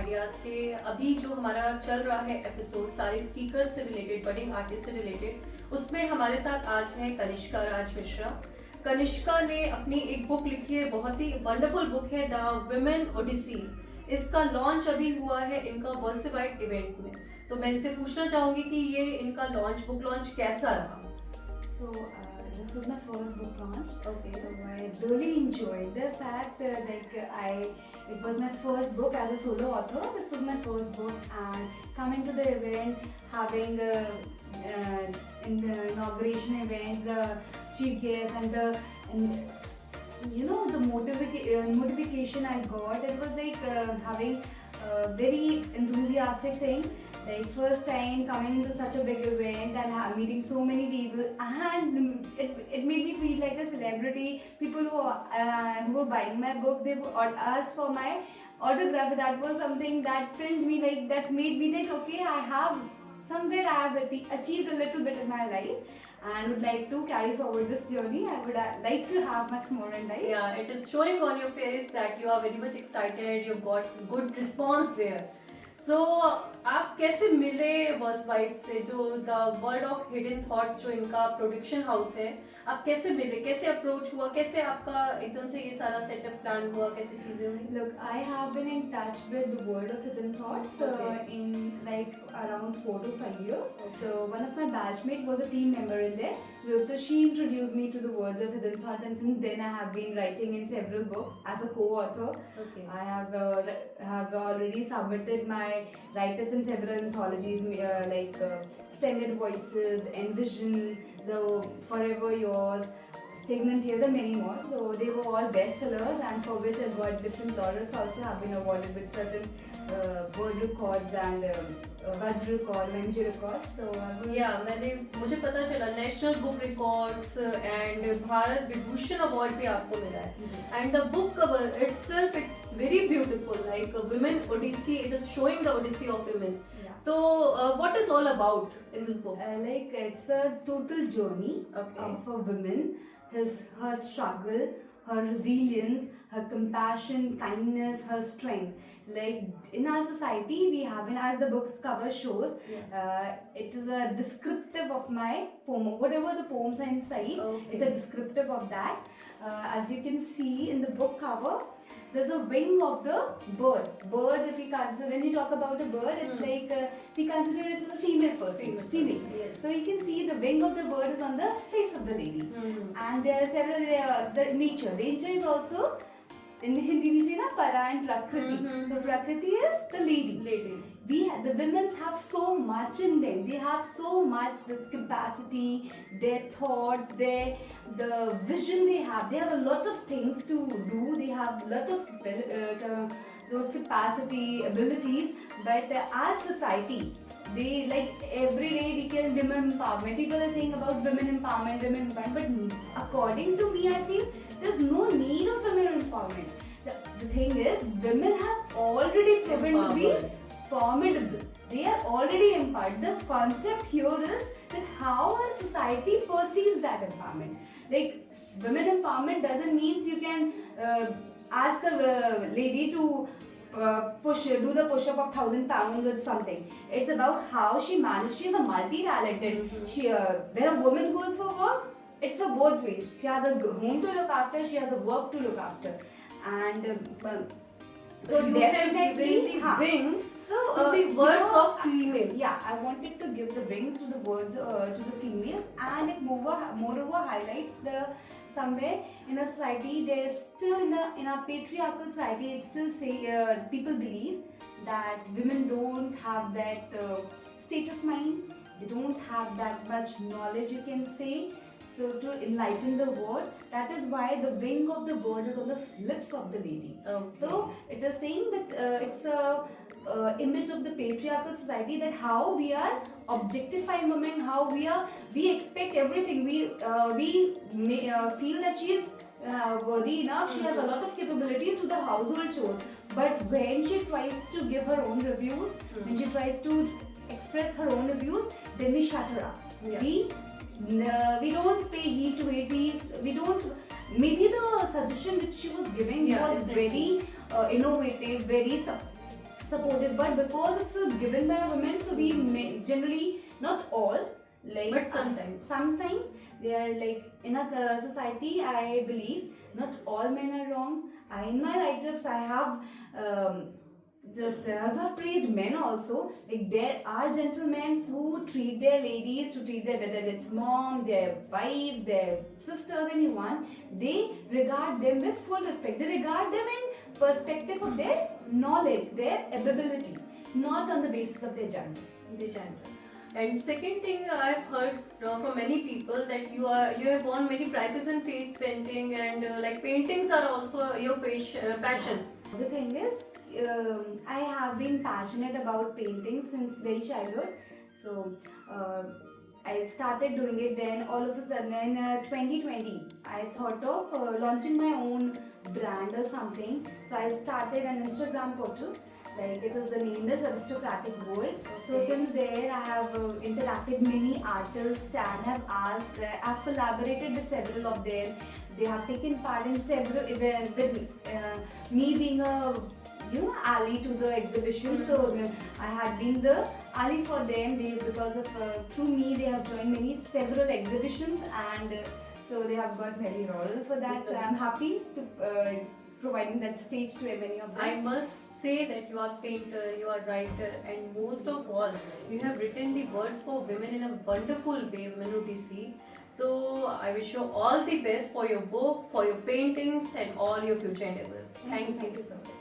Ideas के अभी जो हमारा चल रहा है एपिसोड सारे स्पीकर से रिलेटेड, बडिंग आर्टिस्ट से रिलेटेड, उसमें हमारे साथ आज है कनिष्का राज मिश्रा। कनिष्का ने अपनी एक बुक लिखी है, बहुत ही वंडरफुल बुक है, द वुमेन ओडिसी। इसका लॉन्च अभी हुआ है इनका वर्सिवाइट इवेंट में। तो मैं इनसे पूछना चाहूंगी कि ये इनका बुक लॉन्च कैसा रहा। So this was my first book launch. Okay. So I really enjoyed the fact it was my first book as a solo author. This was my first book, and coming to the event, having in the inauguration event, the chief guest and you know the motivation I got. It was like having a very enthusiastic thing. Like first time coming to such a big event and meeting so many people, and it made me feel like a celebrity. People who were buying my book, they would ask for my autograph. That was something that pinched me, like that made me like, okay, I have somewhere I have achieved a little bit in my life, and would like to carry forward this journey. I would like to have much more in life. Yeah, it is showing on your face that you are very much excited. You've got good response there. So, आप कैसे मिले वर्सवाइट से, जो the world of hidden thoughts जो इनका production house है, आप कैसे मिले, कैसे अप्रोच हुआ, कैसे आपका एकदम से ये सारा सेटअप प्लान हुआ, कैसे चीजें हुई? Look, I have been in touch with the world of hidden thoughts in like around 4 to 5 years. So one of my batchmate was a team member in there. So she introduced me to the world of hidden thoughts, and since then I have been writing in several books as a co-author. Okay. I have already submitted my writers in several anthologies like Splendid Voices, Envision, The Forever Yours, Stagnant Years, and many more. So they were all bestsellers, and for which I got different laurels. Also have been awarded with certain world records and Vajra record, MG records. So मुझे पता चला national book records and Bharat Vibhushan award भी आपको मिला है। And the book cover itself it's very beautiful, like women odyssey, it is showing the odyssey of women. So, what is all about in this book? Like it's a total journey of a woman, her struggle, her resilience, her compassion, kindness, her strength. Like in our society, we have, as the book's cover shows, it is a descriptive of my poem. Whatever the poems are inside, it's a descriptive of that. As you can see in the book cover, there's a wing of the bird. If we consider, when you talk about a bird, it's like we consider it as a female person. Female. Yes. So you can see the wing of the bird is on the face of the lady. And there are several, the nature. Nature is also, in Hindi we say na, para and prakriti. So prakriti is the lady. The women have so much in them. They have so much, the capacity, their thoughts, the vision they have. They have a lot of things to do. They have a lot of those capacity, abilities. But as society, they like every day we can women empowerment. People are saying about women empowerment. But according to me, I feel there's no need of women empowerment. The thing is, women have already proven to be formidable. They are already empowered. The concept here is that how a society perceives that empowerment. Like women empowerment doesn't mean you can ask a lady to do the push-up of 1,000 pounds or something. It's about how she manages. She's a multi-talented. She when a woman goes for work, it's a both ways. She has a home to look after. She has a work to look after, and so you definitely the wings to the words of female. Yeah, I wanted to give the wings to the words to the females, and it moreover highlights the somewhere in a society there's still in our patriarchal society it still say people believe that women don't have that state of mind. They don't have that much knowledge, you can say, to enlighten the world. That is why the wing of the bird is on the lips of the lady. So it is saying that it's a image of the patriarchal society, that how we are objectifying women, how we expect everything. We may, feel that she is worthy enough, she has a lot of capabilities to the household chores. But when she tries to give her own reviews, when she tries to express her own reviews, then we shut her up. We don't pay heed to it. We don't. Maybe the suggestion which she was giving was very innovative, very supportive, but because it's given by a woman, so we generally, not all, like, But sometimes they are like, in a society, I believe not all men are wrong. In my write-ups I have I've praised men also. Like, there are gentlemen who treat their ladies, to treat their, whether it's mom, their wives, their sisters, anyone, they regard them with full respect. They regard them in perspective of their knowledge, their ability, not on the basis of their gender. The gender. And second thing, I've heard from many people that you have won many prizes in face painting, and like paintings are also your passion. The thing is, I have been passionate about painting since very childhood. So I started doing it. Then all of a sudden in 2020, I thought of launching my own brand or something. So I started an Instagram portal. Like, it is, the name is Aristocratic World. So Okay. since there, I have interacted many artists and have asked. I've collaborated with several of them. They have taken part in several events with me being a ally to the exhibition. So I had been the ally for them. They, because of through me, they have joined several exhibitions, and so they have got many roles for that. So I'm happy to providing that stage to many of them. I must say that you are painter, you are writer, and most of all, you have written the words for women in a wonderful way, Manu. So I wish you all the best for your book, for your paintings, and all your future endeavors. Thank you so much.